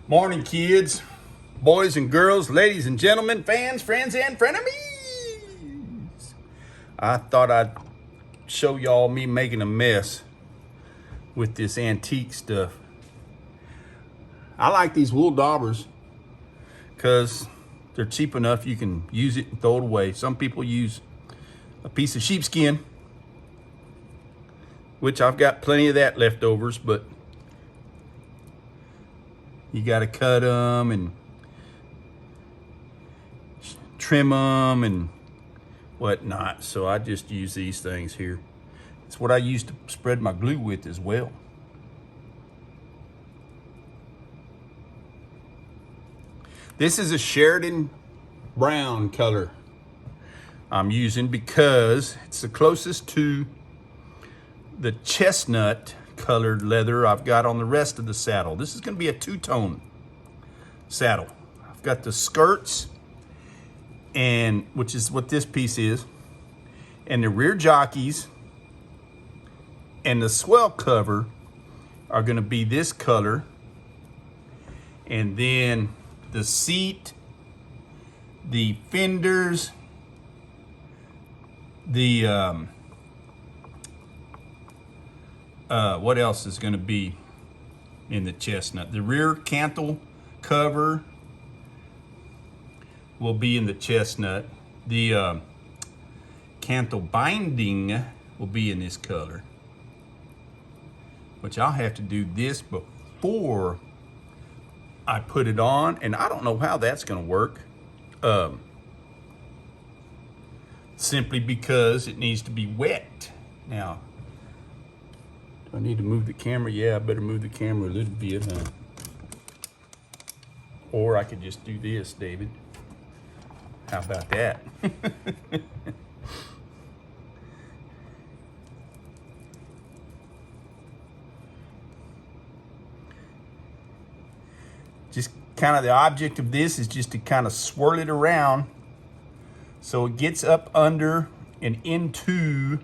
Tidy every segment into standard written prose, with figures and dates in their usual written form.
Morning, kids, boys and girls, ladies and gentlemen, fans, friends, and frenemies. I thought I'd show y'all me making a mess with this antique stuff. I like these wool daubers because they're cheap enough you can use it and throw it away. Some people use a piece of sheepskin, which I've got plenty of that leftovers, but you got to cut them and trim them and whatnot. So I just use these things here. It's what I used to spread my glue with as well. This is a Sheridan brown color I'm using because it's the closest to the chestnut colored leather I've got on the rest of the saddle. This is going to be a two-tone saddle. I've got the skirts, and which is what this piece is, and the rear jockeys and the swell cover are going to be this color, and then the seat, the fenders, the what else is going to be in the chestnut? The rear cantle cover will be in the chestnut. The cantle binding will be in this color, which I'll have to do this before I put it on, and I don't know how that's going to work. Simply because it needs to be wet. Now, do I need to move the camera? Yeah, I better move the camera a little bit, huh? Or I could just do this, David. How about that? Just kind of the object of this is just to kind of swirl it around so it gets up under and into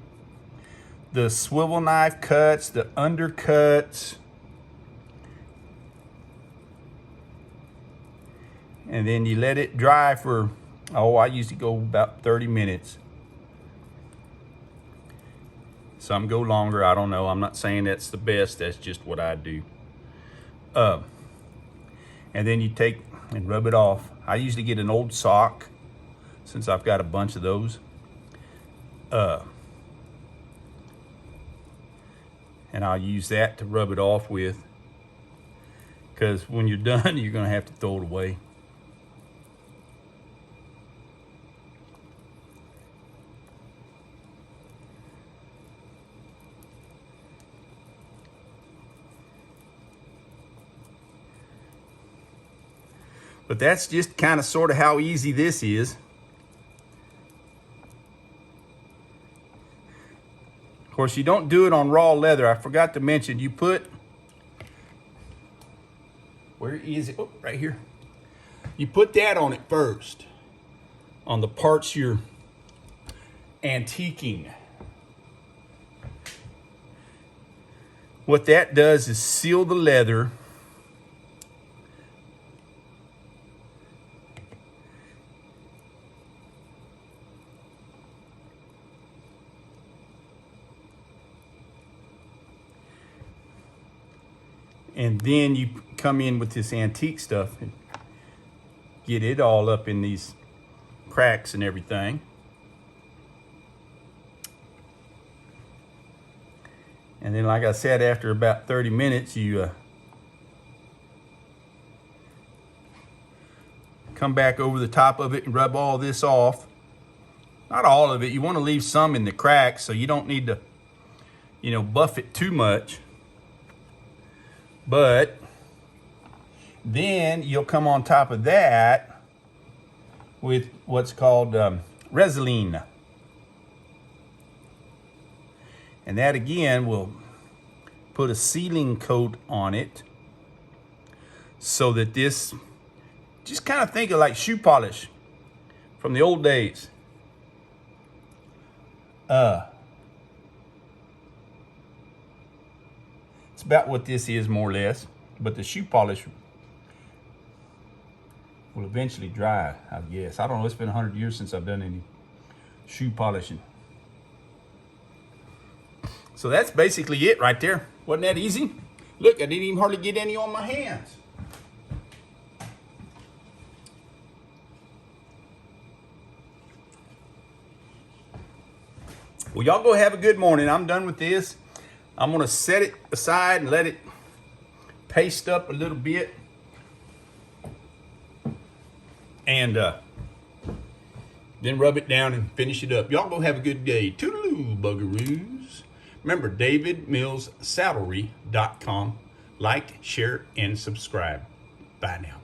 the swivel knife cuts, the undercuts, and then you let it dry for, I usually go about 30 minutes. Some go longer, I don't know. I'm not saying that's the best, that's just what I do. And then you take and rub it off. I usually get an old sock, since I've got a bunch of those. And I'll use that to rub it off with, because when you're done, you're gonna have to throw it away. But that's just kind of sort of how easy this is. Of course, you don't do it on raw leather. I forgot to mention, you put, where is it? Oh, right here. You put that on it first, on the parts you're antiquing. What that does is seal the leather. And then you come in with this antique stuff and get it all up in these cracks and everything. And then, like I said, after about 30 minutes, you come back over the top of it and rub all this off. Not all of it. You want to leave some in the cracks, so you don't need to, buff it too much. But then you'll come on top of that with what's called Resilene. And that again will put a sealing coat on it so that this, just kind of think of like shoe polish from the old days. It's about what this is, more or less, but the shoe polish will eventually dry, I guess. I don't know, it's been 100 years since I've done any shoe polishing. So that's basically it right there. Wasn't that easy? Look, I didn't even hardly get any on my hands. Well, y'all go have a good morning. I'm done with this. I'm gonna set it aside and let it paste up a little bit. And then rub it down and finish it up. Y'all go have a good day. Toodaloo, bugaroos. Remember, davidmillssaddlery.com. Like, share, and subscribe. Bye now.